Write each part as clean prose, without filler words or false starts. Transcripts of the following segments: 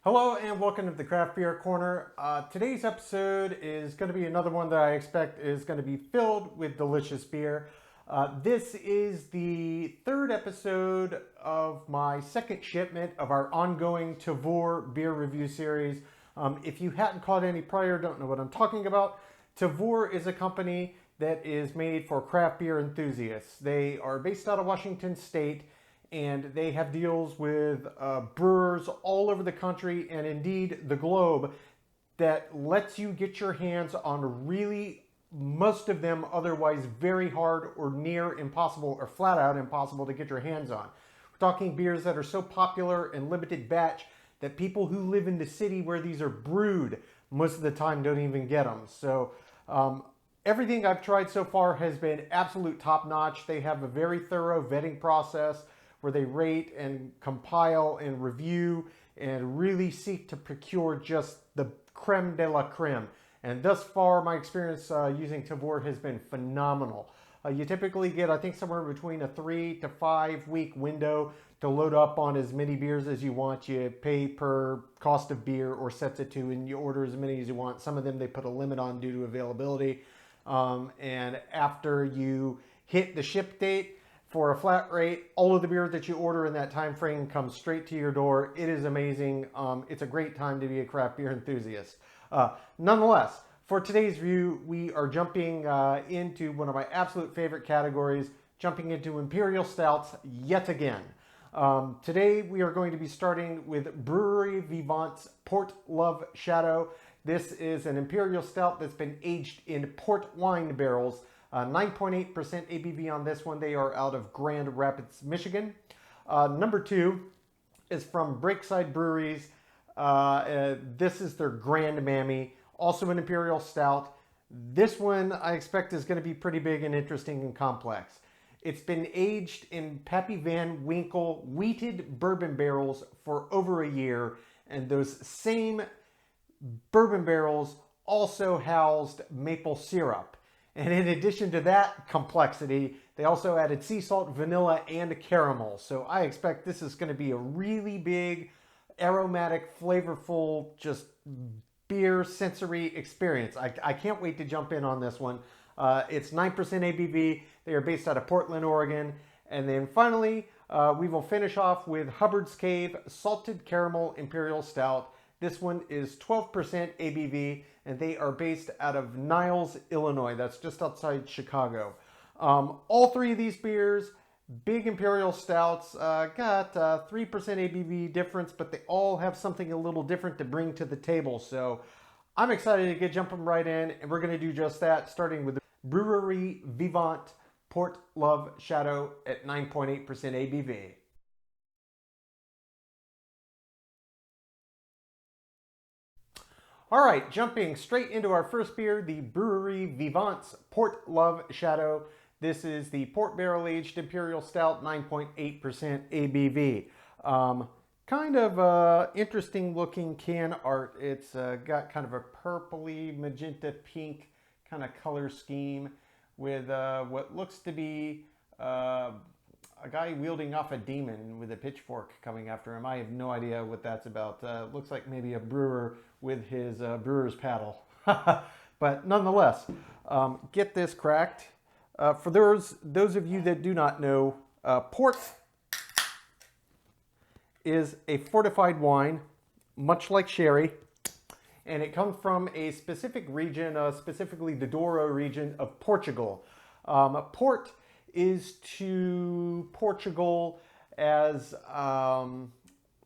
Hello and welcome to the Craft Beer Corner. Today's episode is going to be another one that I expect is going to be filled with delicious beer. This is the third episode of my second shipment of our ongoing Tavour beer review series. If you hadn't caught any prior, don't know what I'm talking about, Tavour is a company that is made for craft beer enthusiasts. They are based out of Washington State, and they have deals with brewers all over the country and indeed the globe that lets you get your hands on really, most of them otherwise very hard or near impossible or flat out impossible to get your hands on. We're talking beers that are so popular and limited batch that people who live in the city where these are brewed most of the time don't even get them. So everything I've tried so far has been absolute top notch. They have a very thorough vetting process where they rate and compile and review and really seek to procure just the creme de la creme. And thus far, my experience using Tavour has been phenomenal. You typically get, I think, somewhere between a 3 to 5 week window to load up on as many beers as you want. You pay per cost of beer or sets it to, and you order as many as you want. Some of them they put a limit on due to availability. And after you hit the ship date, for a flat rate, all of the beer that you order in that time frame comes straight to your door. It is amazing. It's a great time to be a craft beer enthusiast. Nonetheless, for today's review, we are jumping into one of my absolute favorite categories, jumping into Imperial Stouts yet again. Today, we are going to be starting with Brewery Vivant's Port Love Shadow. This is an Imperial Stout that's been aged in port wine barrels. 9.8% ABV on this one. They are out of Grand Rapids, Michigan. Number two is from Breakside Breweries. This is their Grandmammy, also an Imperial Stout. This one I expect is going to be pretty big and interesting and complex. It's been aged in Pappy Van Winkle wheated bourbon barrels for over a year, and those same bourbon barrels also housed maple syrup. And in addition to that complexity, they also added sea salt, vanilla, and caramel. So I expect this is going to be a really big, aromatic, flavorful, just beer sensory experience. I can't wait to jump in on this one. It's 9% ABV. They are based out of Portland, Oregon. And then finally, we will finish off with Hubbard's Cave Salted Caramel Imperial Stout. This one is 12% ABV, and they are based out of Niles, Illinois. That's just outside Chicago. All three of these beers, big Imperial Stouts, got 3% ABV difference, but they all have something a little different to bring to the table. So I'm excited to get jumping right in, and we're going to do just that, starting with Brewery Vivant Port Love Shadow at 9.8% ABV. All right, jumping straight into our first beer, the Brewery Vivant's Port Love Shadow. This is the port barrel aged Imperial Stout, 9.8% ABV. Kind of interesting looking can art. It's got kind of a purpley, magenta, pink kind of color scheme with what looks to be a guy wielding off a demon with a pitchfork coming after him. I have no idea what that's about. Looks like maybe a brewer with his brewer's paddle. But nonetheless, get this cracked. For those of you that do not know, port is a fortified wine, much like sherry, and it comes from a specific region, specifically the Douro region of Portugal. Port is to Portugal as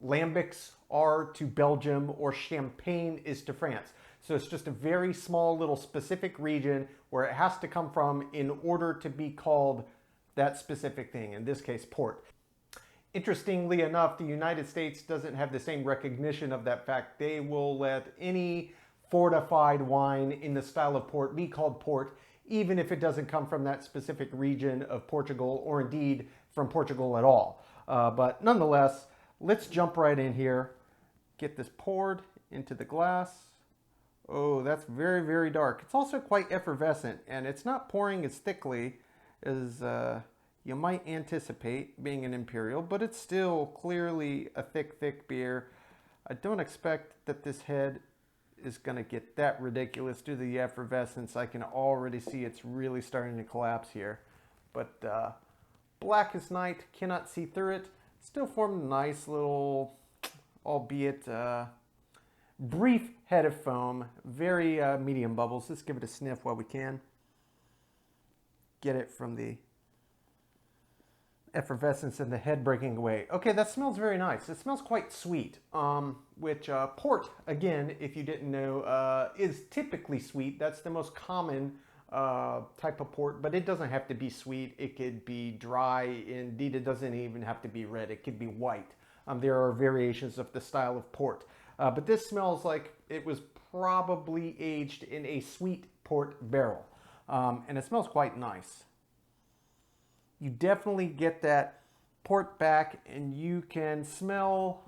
lambics are to Belgium or champagne is to France. So it's just a very small little specific region where it has to come from in order to be called that specific thing, in this case port. Interestingly enough, the United States doesn't have the same recognition of that fact. They will let any fortified wine in the style of port be called port, even if it doesn't come from that specific region of Portugal or indeed from Portugal at all. But nonetheless, let's jump right in here. Get this poured into the glass. Oh, that's very, very dark. It's also quite effervescent, and it's not pouring as thickly as you might anticipate being an Imperial, but it's still clearly a thick, thick beer. I don't expect that this head is going to get that ridiculous due to the effervescence. I can already see it's really starting to collapse here. But black as night, cannot see through it. Still formed a nice little, albeit brief head of foam. Very medium bubbles. Let's give it a sniff while we can. Get it from the effervescence and the head breaking away. Okay, that smells very nice. It smells quite sweet, which port, again, if you didn't know, is typically sweet. That's the most common type of port, but it doesn't have to be sweet. It could be dry. Indeed, it doesn't even have to be red. It could be white. There are variations of the style of port, but this smells like it was probably aged in a sweet port barrel, and it smells quite nice. You definitely get that port back, and you can smell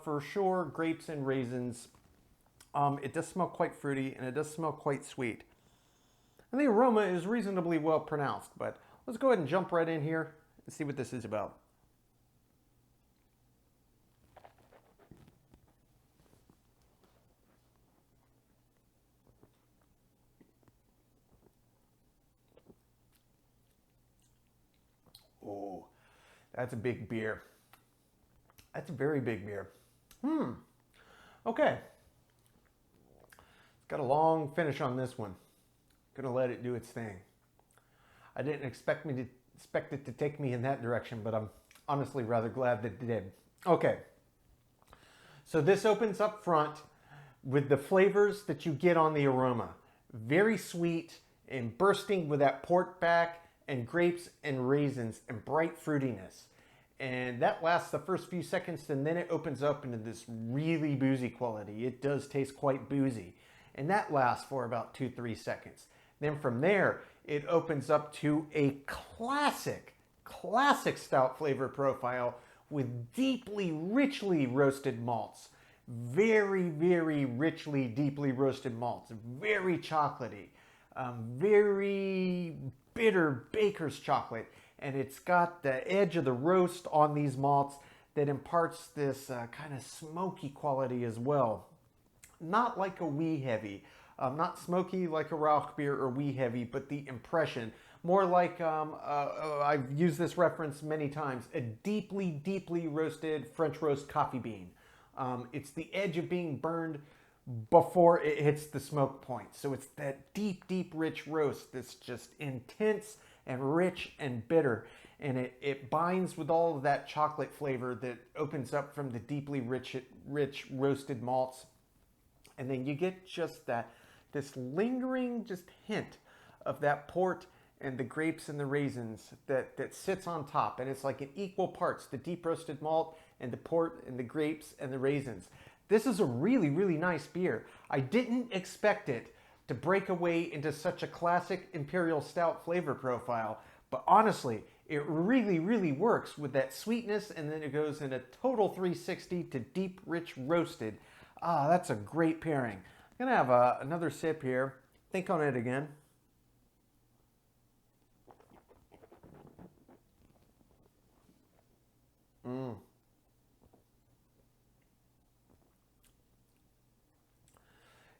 for sure grapes and raisins. It does smell quite fruity, and it does smell quite sweet. And the aroma is reasonably well pronounced, but let's go ahead and jump right in here and see what this is about. Oh, that's a big beer. That's a very big beer. Okay. It's got a long finish on this one. Gonna let it do its thing. I didn't expect it to take me in that direction, but I'm honestly rather glad that it did. Okay. So this opens up front with the flavors that you get on the aroma. Very sweet and bursting with that port back and grapes and raisins and bright fruitiness. And that lasts the first few seconds, and then it opens up into this really boozy quality. It does taste quite boozy. And that lasts for about 2-3 seconds. Then from there, it opens up to a classic stout flavor profile with deeply, richly roasted malts. Very, very richly, deeply roasted malts. Very chocolatey. Very bitter baker's chocolate, and it's got the edge of the roast on these malts that imparts this kind of smoky quality as well. Not like a wee heavy, not smoky like a Rauch beer or wee heavy, but the impression, more like, I've used this reference many times, a deeply, deeply roasted French roast coffee bean. It's the edge of being burned before it hits the smoke point. So it's that deep, deep, rich roast that's just intense and rich and bitter. And it binds with all of that chocolate flavor that opens up from the deeply rich roasted malts. And then you get just this lingering just hint of that port and the grapes and the raisins that sits on top. And it's like in equal parts, the deep roasted malt and the port and the grapes and the raisins. This is a really, really nice beer. I didn't expect it to break away into such a classic Imperial Stout flavor profile, but honestly, it really, really works with that sweetness, and then it goes in a total 360 to deep, rich roasted. Ah, that's a great pairing. I'm gonna have another sip here. Think on it again.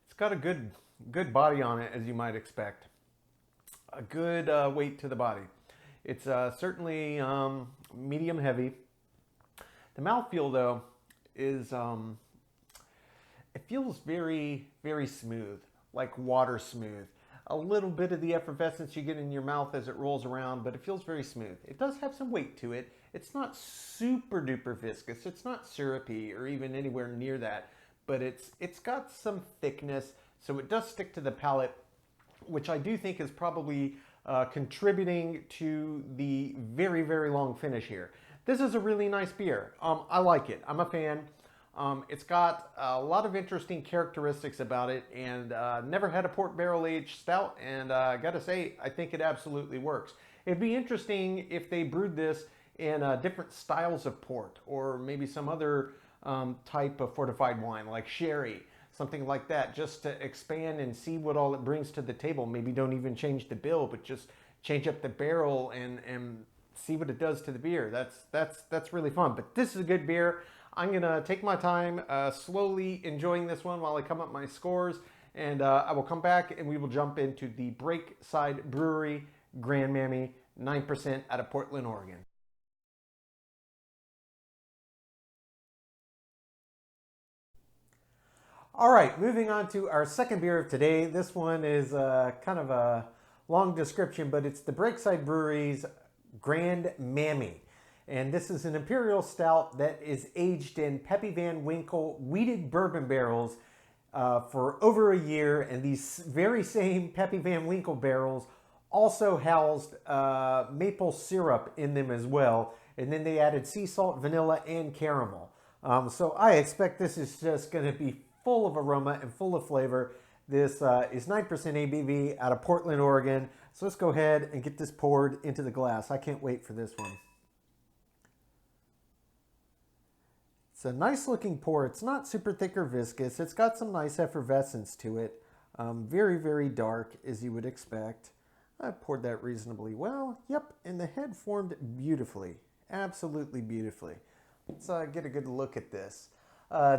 It's got a good body on it, as you might expect. A good weight to the body. It's certainly medium heavy. The mouthfeel, though, is it feels very, very smooth, like water smooth. A little bit of the effervescence you get in your mouth as it rolls around, but it feels very smooth. It does have some weight to it. It's not super duper viscous. It's not syrupy or even anywhere near that, but it's got some thickness, so it does stick to the palate, which I do think is probably contributing to the very, very long finish here. This is a really nice beer. I like it. I'm a fan. It's got a lot of interesting characteristics about it, and never had a port barrel aged stout, and I gotta say, I think it absolutely works. It'd be interesting if they brewed this in different styles of port, or maybe some other type of fortified wine like sherry, something like that, just to expand and see what all it brings to the table. Maybe don't even change the bill, but just change up the barrel and see what it does to the beer. That's really fun. But this is a good beer. I'm going to take my time slowly enjoying this one while I come up my scores. And I will come back and we will jump into the Breakside Brewery Grandmammy 9% out of Portland, Oregon. All right, moving on to our second beer of today. This one is kind of a long description, but it's the Breakside Brewery's Grandmammy. And this is an Imperial Stout that is aged in Pappy Van Winkle wheated bourbon barrels for over a year. And these very same Pappy Van Winkle barrels also housed maple syrup in them as well. And then they added sea salt, vanilla, and caramel. So I expect this is just going to be full of aroma and full of flavor. This is 9% ABV out of Portland, Oregon. So let's go ahead and get this poured into the glass. I can't wait for this one. It's a nice looking pour. It's not super thick or viscous. It's got some nice effervescence to it. Very, very dark, as you would expect. I poured that reasonably well. Yep, and the head formed beautifully. Absolutely beautifully. Let's get a good look at this.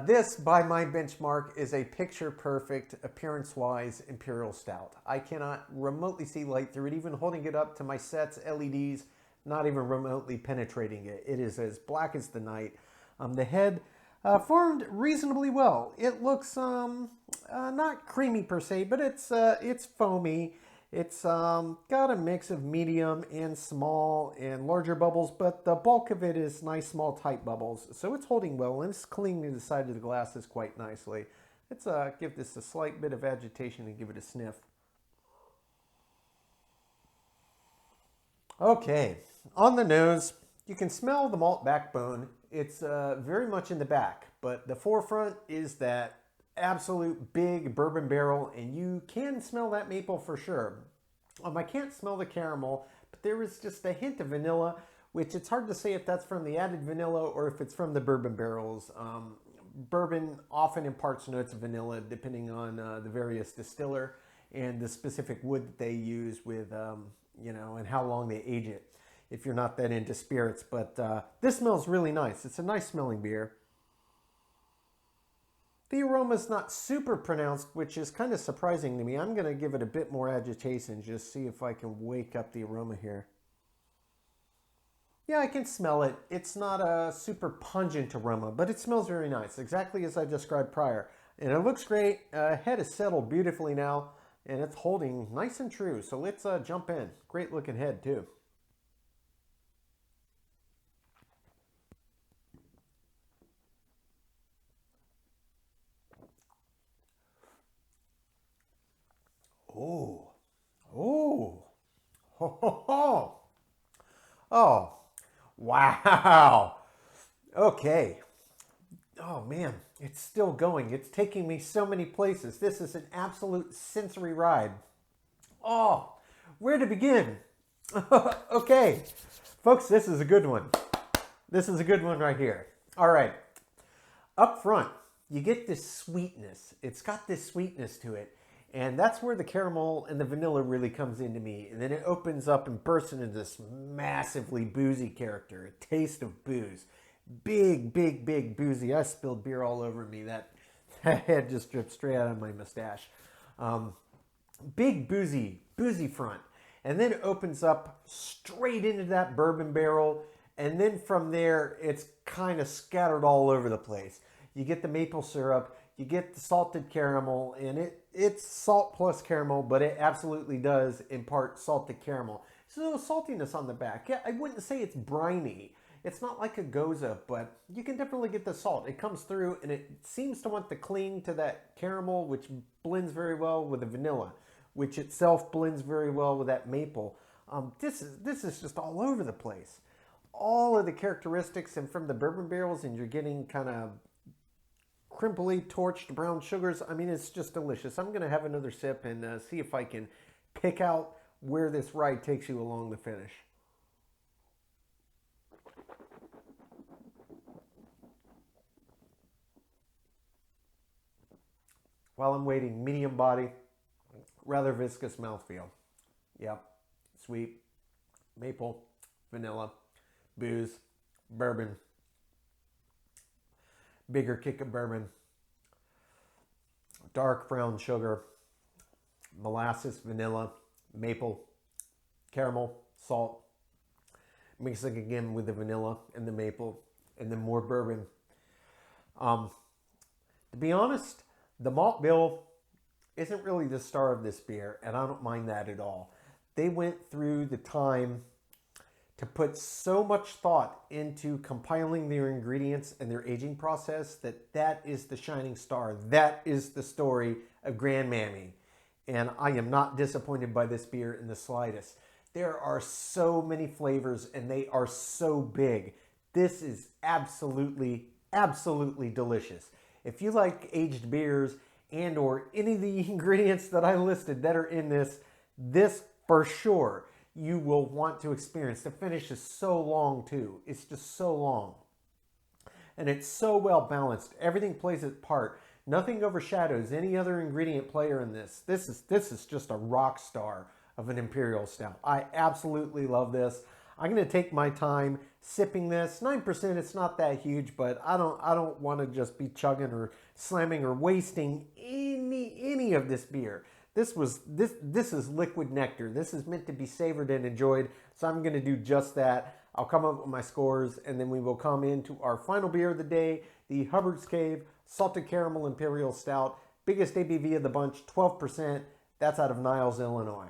This, by my benchmark, is a picture-perfect, appearance-wise Imperial Stout. I cannot remotely see light through it, even holding it up to my set's LEDs, not even remotely penetrating it. It is as black as the night. The head formed reasonably well. It looks not creamy per se, but it's foamy. It's got a mix of medium and small and larger bubbles, but the bulk of it is nice, small, tight bubbles. So it's holding well, and it's clinging to the side of the glasses quite nicely. Let's give this a slight bit of agitation and give it a sniff. Okay, on the nose, you can smell the malt backbone. It's very much in the back, but the forefront is that absolute big bourbon barrel, and you can smell that maple for sure. I can't smell the caramel, but there is just a hint of vanilla, which it's hard to say if that's from the added vanilla or if it's from the bourbon barrels. Bourbon often imparts notes of vanilla depending on the various distiller and the specific wood that they use with, and how long they age it, if you're not that into spirits. But this smells really nice. It's a nice smelling beer. The aroma is not super pronounced, which is kind of surprising to me. I'm going to give it a bit more agitation, just see if I can wake up the aroma here. Yeah, I can smell it. It's not a super pungent aroma, but it smells very nice, exactly as I described prior. And it looks great. Head is settled beautifully now, and it's holding nice and true. So let's jump in. Great looking head, too. Oh, oh, ho, ho, ho. Oh, wow. Okay. Oh man, it's still going. It's taking me so many places. This is an absolute sensory ride. Oh, where to begin? Okay, folks, this is a good one. This is a good one right here. All right. Up front, you get this sweetness. It's got this sweetness to it. And that's where the caramel and the vanilla really comes into me. And then it opens up and bursts into this massively boozy character, a taste of booze. Big, big, big boozy. I spilled beer all over me. That head just dripped straight out of my mustache. Big boozy front. And then it opens up straight into that bourbon barrel. And then from there, it's kind of scattered all over the place. You get the maple syrup, you get the salted caramel, and it's salt plus caramel, but it absolutely does impart salted caramel. So a little saltiness on the back. Yeah, I wouldn't say it's briny. It's not like a goza, but you can definitely get the salt. It comes through, and it seems to want to cling to that caramel, which blends very well with the vanilla, which itself blends very well with that maple. This is just all over the place. All of the characteristics, and from the bourbon barrels, and you're getting kind of crimply torched brown sugars. I mean, it's just delicious. I'm going to have another sip and see if I can pick out where this ride takes you along the finish. While I'm waiting, medium body, rather viscous mouthfeel. Yep, sweet, maple, vanilla, booze, bourbon. bigger kick of bourbon, dark brown sugar, molasses, vanilla, maple, caramel, salt, mixing again with the vanilla and the maple, and then more bourbon. To be honest, the malt bill isn't really the star of this beer, and I don't mind that at all. They went through the time to put so much thought into compiling their ingredients and their aging process that is the shining star. That is the story of Grandmammy. And I am not disappointed by this beer in the slightest. There are so many flavors and they are so big. This is absolutely, absolutely delicious. If you like aged beers and or any of the ingredients that I listed that are in this for sure you will want to experience. The finish is so long too. It's just so long. And it's so well balanced. Everything plays its part. Nothing overshadows any other ingredient player in this. This is just a rock star of an Imperial Stout. I absolutely love this. I'm going to take my time sipping this. 9%, it's not that huge, but I don't want to just be chugging or slamming or wasting any of this beer. This is liquid nectar. This is meant to be savored and enjoyed, so I'm going to do just that. I'll come up with my scores, and then we will come into our final beer of the day, the Hubbard's Cave Salted Caramel Imperial Stout. Biggest ABV of the bunch, 12%. That's out of Niles, Illinois.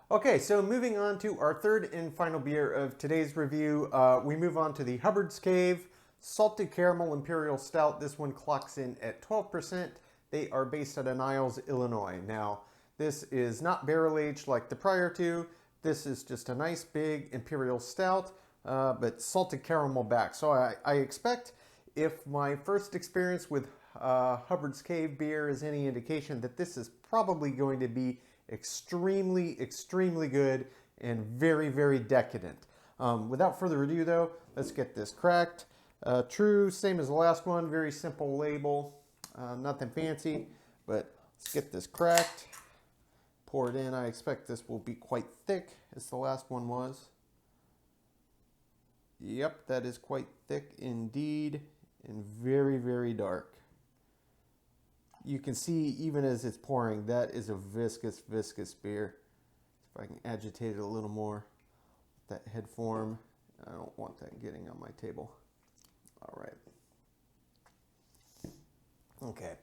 Okay, so moving on to our third and final beer of today's review, we move on to the Hubbard's Cave Salted Caramel Imperial Stout. This one clocks in at 12%. They are based out of Niles, Illinois. Now, this is not barrel aged like the prior two. This is just a nice big Imperial Stout, but salted caramel back. So I expect, if my first experience with Hubbard's Cave beer is any indication, that this is probably going to be extremely, extremely good and very, very decadent. Without further ado though, let's get this cracked. True, same as the last one, very simple label, nothing fancy, but let's get this cracked, pour it in. I expect this will be quite thick as the last one was. Yep, that is quite thick indeed and very, very dark. You can see even as it's pouring, that is a viscous, viscous beer. If I can agitate it a little more, that head form, I don't want that getting on my table. All right. Okay.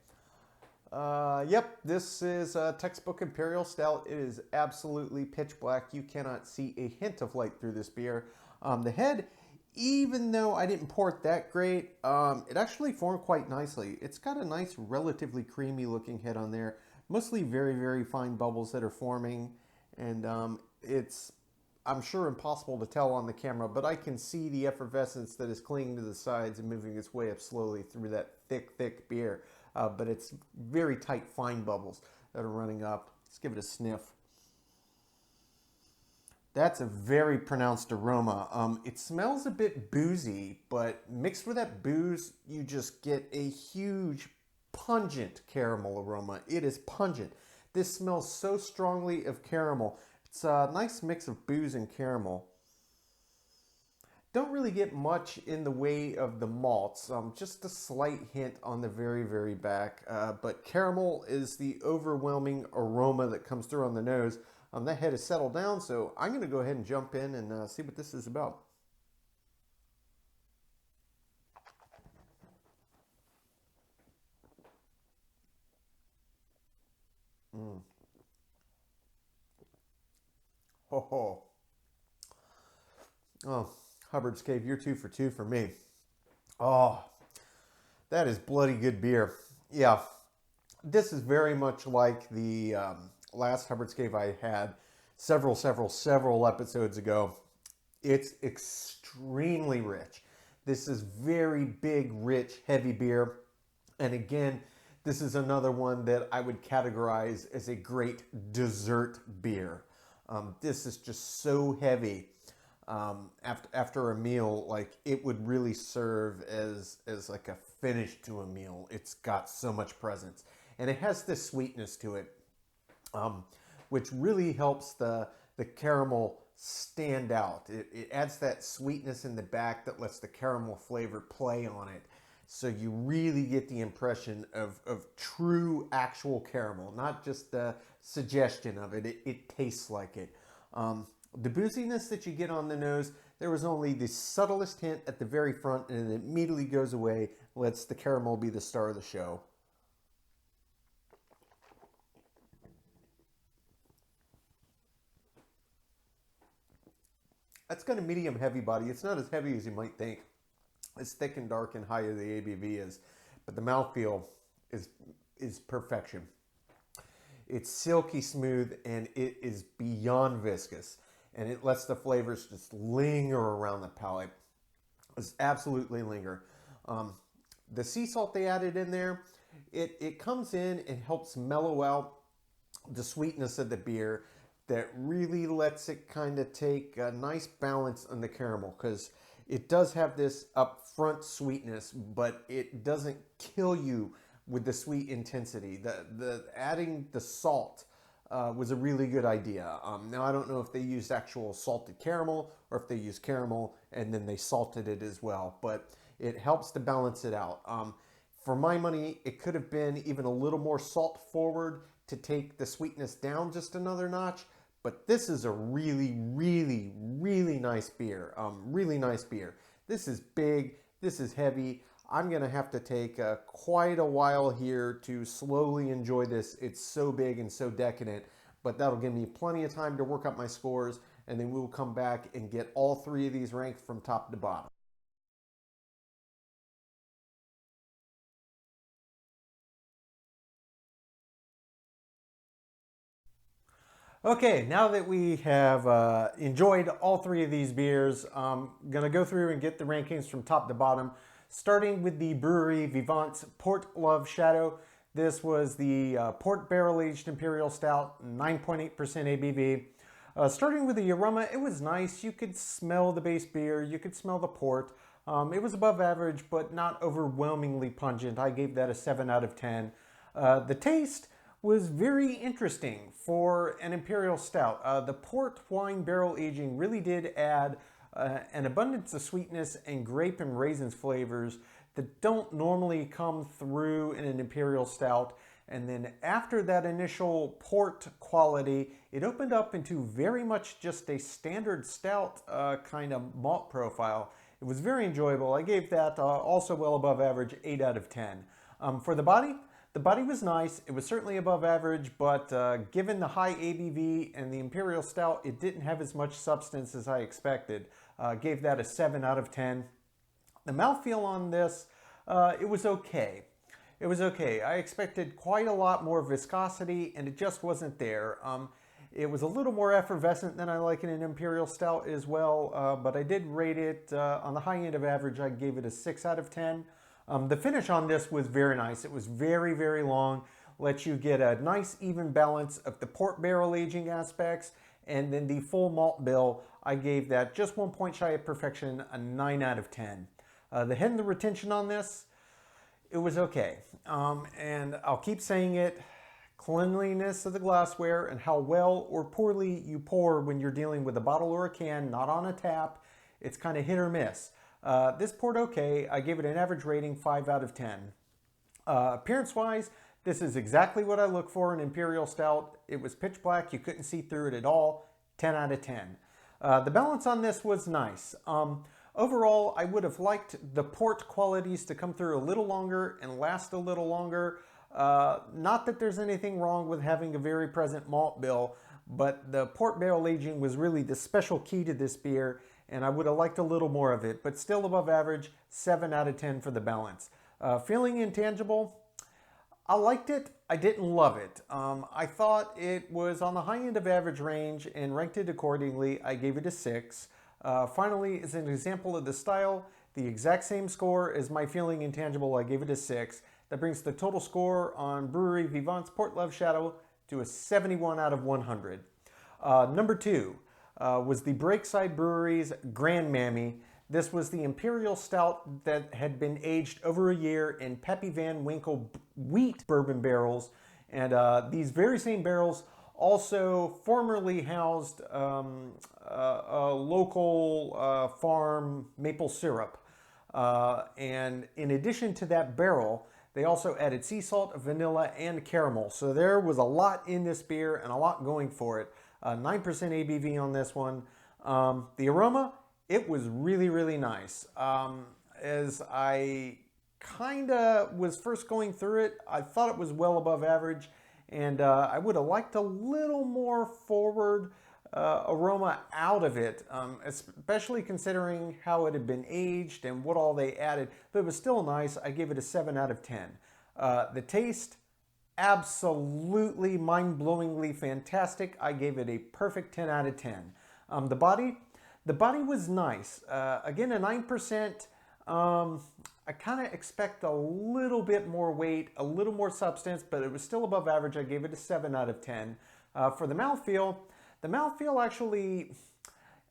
Yep, this is a textbook Imperial Stout. It is absolutely pitch black. You cannot see a hint of light through this beer. The head, even though I didn't pour it that great, it actually formed quite nicely. It's got a nice, relatively creamy looking head on there. Mostly very, very fine bubbles that are forming. And it's, I'm sure, impossible to tell on the camera, but I can see the effervescence that is clinging to the sides and moving its way up slowly through that thick, thick beer. But it's very tight, fine bubbles that are running up. Let's give it a sniff. That's a very pronounced aroma. It smells a bit boozy, but mixed with that booze, you just get a huge, pungent caramel aroma. It is pungent. This smells so strongly of caramel. It's a nice mix of booze and caramel. Don't really get much in the way of the malts, just a slight hint on the very, very back. But caramel is the overwhelming aroma that comes through on the nose. That head is settled down, so I'm going to go ahead and jump in and see what this is about. Ho ho. Oh, Hubbard's Cave, you're 2 for 2 for me. Oh, that is bloody good beer. Yeah, this is very much like the last Hubbard's Cave I had several episodes ago. It's extremely rich. This is very big, rich, heavy beer. And again, this is another one that I would categorize as a great dessert beer. This is just so heavy. After a meal, like, it would really serve as like a finish to a meal. It's got so much presence, and it has this sweetness to it, which really helps the caramel stand out. It adds that sweetness in the back that lets the caramel flavor play on it. So you really get the impression of true actual caramel, not just the suggestion of it. It tastes like it. The booziness that you get on the nose, there was only the subtlest hint at the very front, and it immediately goes away, lets the caramel be the star of the show. That's got a medium heavy body. It's not as heavy as you might think. It's thick and dark and higher the ABV is, but the mouthfeel is perfection. It's silky smooth and it is beyond viscous, and it lets the flavors just linger around the palate. It's absolutely linger. The sea salt they added in there, it comes in and helps mellow out the sweetness of the beer. That really lets it kind of take a nice balance on the caramel, because it does have this upfront sweetness, but it doesn't kill you with the sweet intensity. The adding the salt was a really good idea. Now I don't know if they used actual salted caramel or if they used caramel and then they salted it as well, but it helps to balance it out. For my money, it could have been even a little more salt forward to take the sweetness down just another notch. But this is a really, really, really nice beer. Really nice beer. This is big. This is heavy. I'm going to have to take quite a while here to slowly enjoy this. It's so big and so decadent. But that'll give me plenty of time to work up my scores. And then we'll come back and get all three of these ranked from top to bottom. Okay, now that we have enjoyed all three of these beers, I'm going to go through and get the rankings from top to bottom, starting with the brewery Vivant Port Love Shadow. This was the port barrel-aged Imperial Stout, 9.8% ABV. Starting with the aroma, it was nice. You could smell the base beer. You could smell the port. It was above average, but not overwhelmingly pungent. I gave that a 7 out of 10. The taste was very interesting for an Imperial Stout. The port wine barrel aging really did add an abundance of sweetness and grape and raisins flavors that don't normally come through in an Imperial Stout. And then after that initial port quality, it opened up into very much just a standard stout kind of malt profile. It was very enjoyable. I gave that also well above average, 8 out of 10. For the body was nice. It was certainly above average, but given the high ABV and the Imperial Stout, it didn't have as much substance as I expected. Gave that a 7 out of 10. The mouthfeel on this, it was okay. It was okay. I expected quite a lot more viscosity, and it just wasn't there. It was a little more effervescent than I like in an Imperial Stout as well, but I did rate it on the high end of average. I gave it a 6 out of 10. The finish on this was very nice. It was very, very long. Lets you get a nice even balance of the port barrel aging aspects, and then the full malt bill, I gave that just 1 point shy of perfection, a 9 out of 10. The head and the retention on this, it was okay. And I'll keep saying it, cleanliness of the glassware and how well or poorly you pour when you're dealing with a bottle or a can, not on a tap, it's kind of hit or miss. This poured okay. I gave it an average rating, 5 out of 10. Appearance-wise, this is exactly what I look for in Imperial Stout. It was pitch black. You couldn't see through it at all. 10 out of 10. The balance on this was nice. Overall, I would have liked the port qualities to come through a little longer and last a little longer. Not that there's anything wrong with having a very present malt bill, but the port barrel aging was really the special key to this beer, and I would have liked a little more of it, but still above average, 7 out of 10 for the balance. Feeling intangible, I liked it. I didn't love it. I thought it was on the high end of average range and ranked it accordingly. I gave it a 6. Finally, as an example of the style, the exact same score as my feeling intangible, I gave it a 6. That brings the total score on Brewery Vivant's Port Love Shadow to a 71 out of 100. Number 2 was the Breakside Brewery's Grandmammy. This was the Imperial Stout that had been aged over a year in Pappy Van Winkle wheat bourbon barrels. And these very same barrels Also formerly housed a local farm maple syrup. And in addition to that barrel, they also added sea salt, vanilla, and caramel. So there was a lot in this beer and a lot going for it. 9% ABV on this one. The aroma, it was really, really nice. As I kind of was first going through it, I thought it was well above average, and I would have liked a little more forward aroma out of it, especially considering how it had been aged and what all they added, but it was still nice. I gave it a 7 out of 10. The taste, absolutely mind-blowingly fantastic. I gave it a perfect 10 out of 10. The body was nice. Again, a 9%. I kind of expect a little bit more weight, a little more substance, but it was still above average. I gave it a 7 out of 10. For the mouthfeel actually,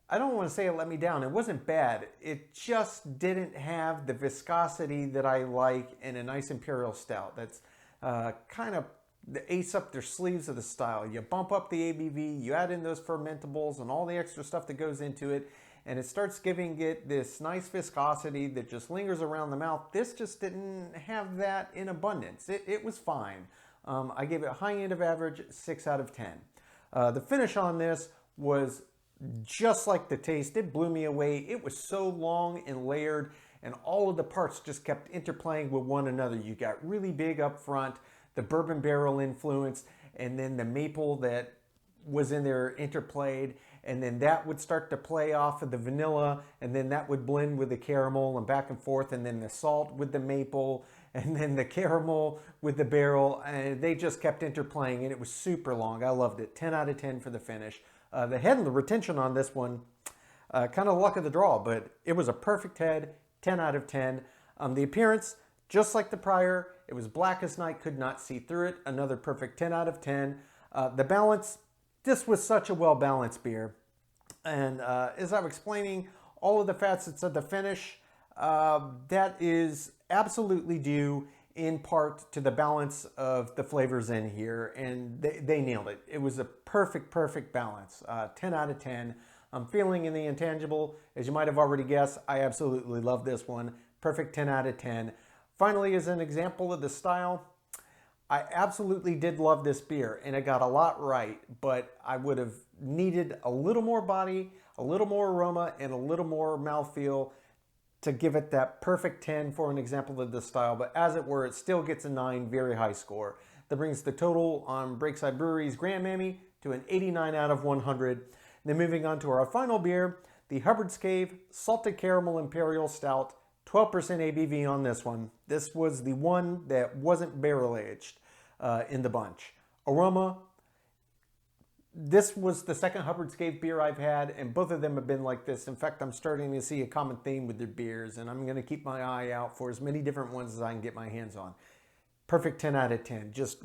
I don't want to say it let me down. It wasn't bad. It just didn't have the viscosity that I like in a nice Imperial Stout. That's kind of the ace up their sleeves of the style. You bump up the ABV, you add in those fermentables and all the extra stuff that goes into it, and it starts giving it this nice viscosity that just lingers around the mouth. This just didn't have that in abundance. It was fine. I gave it a high end of average, 6 out of 10. The finish on this was just like the taste. It blew me away. It was so long and layered, and all of the parts just kept interplaying with one another. You got really big up front, the bourbon barrel influence, and then the maple that was in there interplayed, and then that would start to play off of the vanilla, and then that would blend with the caramel and back and forth, and then the salt with the maple, and then the caramel with the barrel, and they just kept interplaying, and it was super long. I loved it. 10 out of 10 for the finish. The head and the retention on this one, kind of luck of the draw, but it was a perfect head, 10 out of 10. The appearance, just like the prior, it was black as night, could not see through it. Another perfect 10 out of 10. The balance, this was such a well-balanced beer. And as I'm explaining, all of the facets of the finish, that is absolutely due in part to the balance of the flavors in here, and they nailed it. It was a perfect balance. 10 out of 10. I'm feeling in the intangible. As you might have already guessed, I absolutely love this one. Perfect 10 out of 10. Finally, as an example of the style, I absolutely did love this beer, and it got a lot right, but I would have needed a little more body, a little more aroma, and a little more mouthfeel to give it that perfect 10 for an example of this style. But as it were, it still gets a 9, very high score. That brings the total on Breakside Brewery's Grandmammy to an 89 out of 100. Then moving on to our final beer, the Hubbard Salted Caramel Imperial Stout. 12% ABV on this one. This was the one that wasn't barrel aged in the bunch. Aroma, this was the second Hubbard beer I've had, and both of them have been like this. In fact, I'm starting to see a common theme with their beers, and I'm going to keep my eye out for as many different ones as I can get my hands on. Perfect 10 out of 10. Just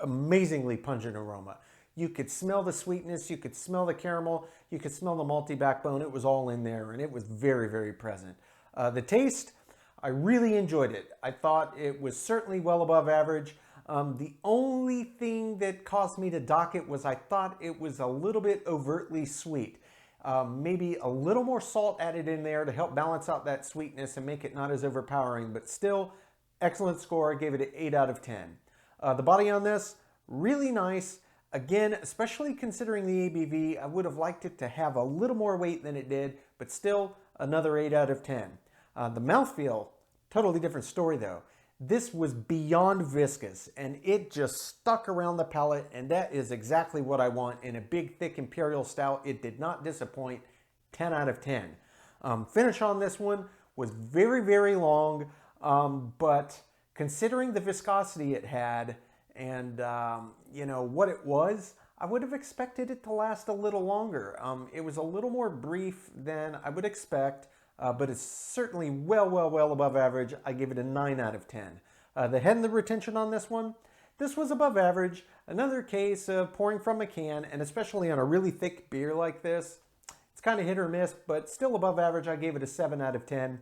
amazingly pungent aroma. You could smell the sweetness, you could smell the caramel, you could smell the malty backbone. It was all in there, and it was very present. The taste, I really enjoyed it. I thought it was certainly well above average. The only thing that caused me to dock it was I thought it was a little bit overtly sweet. Maybe a little more salt added in there to help balance out that sweetness and make it not as overpowering, but still excellent score. I gave it an 8 out of 10. The body on this, really nice. Again, especially considering the ABV, I would have liked it to have a little more weight than it did, but still another 8 out of 10. The mouthfeel, totally different story though. This was beyond viscous, and it just stuck around the palate, and that is exactly what I want in a big, thick Imperial Stout. It did not disappoint. 10 out of 10. Finish on this one was very long, but considering the viscosity it had and what it was, I would have expected it to last a little longer. It was a little more brief than I would expect. But it's certainly well above average. I give it a 9 out of 10. The head and the retention on this one, this was above average. Another case of pouring from a can, and especially on a really thick beer like this, it's kind of hit or miss, but still above average. I gave it a 7 out of 10.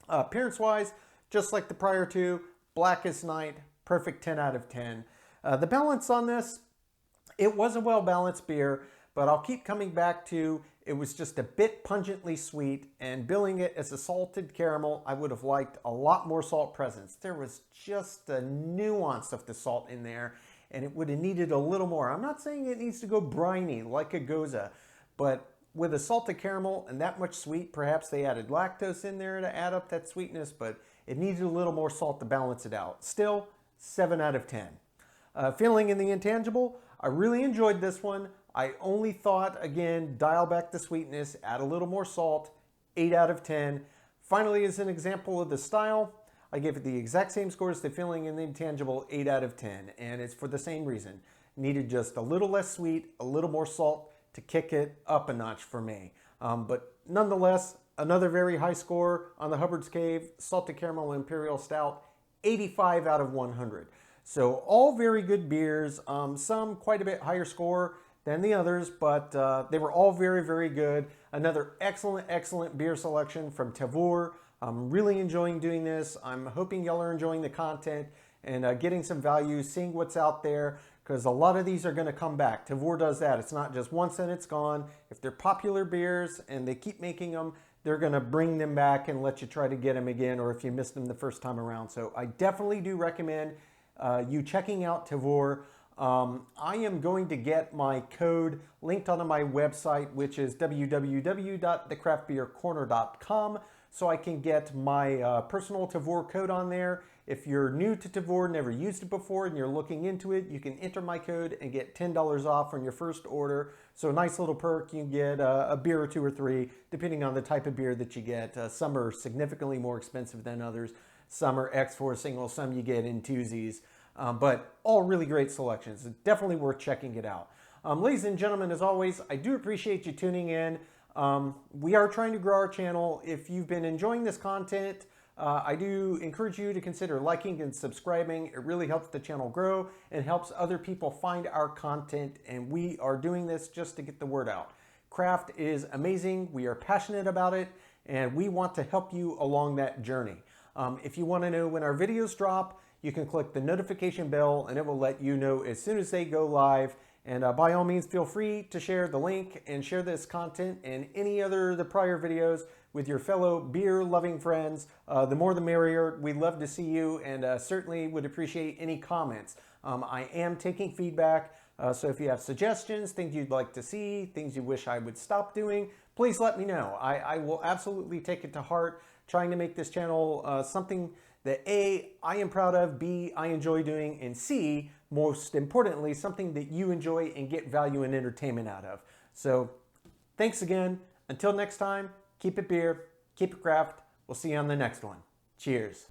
Appearance-wise, just like the prior two, black as night, perfect 10 out of 10. The balance on this, It was a well-balanced beer, but I'll keep coming back to it was just a bit pungently sweet, and billing it as a salted caramel, I would have liked a lot more salt presence. There was just a nuance of the salt in there, and it would have needed a little more. I'm not saying it needs to go briny like a Goza, but with a salted caramel and that much sweet, perhaps they added lactose in there to add up that sweetness, but it needed a little more salt to balance it out. Still, 7 out of 10. Feeling in the intangible, I really enjoyed this one. I only thought, again, dial back the sweetness, add a little more salt, 8 out of 10. Finally, as an example of the style, I gave it the exact same score as the feeling in the intangible, 8 out of 10. And it's for the same reason. Needed just a little less sweet, a little more salt to kick it up a notch for me. But nonetheless, another very high score on the Hubbard's Cave Salted Caramel Imperial Stout, 85 out of 100. So all very good beers, some quite a bit higher score than the others, but they were all very, very good. Another excellent, excellent beer selection from Tavour. I'm really enjoying doing this. I'm hoping y'all are enjoying the content and getting some value, seeing what's out there, because a lot of these are going to come back. Tavour does that. It's not just once and it's gone. If they're popular beers and they keep making them, they're going to bring them back and let you try to get them again, or if you missed them the first time around. So I definitely do recommend you checking out Tavour. I am going to get my code linked onto my website, which is www.thecraftbeercorner.com, so I can get my personal Tavour code on there. If you're new to Tavour, never used it before, and you're looking into it, you can enter my code and get $10 off on your first order. So a nice little perk. You can get a beer or 2 or 3, depending on the type of beer that you get. Some are significantly more expensive than others. Some are X4 singles, some you get in twosies. But all really great selections. It's definitely worth checking it out. Ladies and gentlemen, as always, I do appreciate you tuning in. We are trying to grow our channel. If you've been enjoying this content, I do encourage you to consider liking and subscribing. It really helps the channel grow and helps other people find our content. And we are doing this just to get the word out. Craft is amazing. We are passionate about it, and we want to help you along that journey. If you want to know when our videos drop, you can click the notification bell and it will let you know as soon as they go live. And by all means, feel free to share the link and share this content and any other of the prior videos with your fellow beer-loving friends. The more the merrier. We'd love to see you, and certainly would appreciate any comments. I am taking feedback, so if you have suggestions, things you'd like to see, things you wish I would stop doing, please let me know. I will absolutely take it to heart, trying to make this channel something that A, I am proud of, B, I enjoy doing, and C, most importantly, something that you enjoy and get value and entertainment out of. So thanks again. Until next time, keep it beer, keep it craft. We'll see you on the next one. Cheers.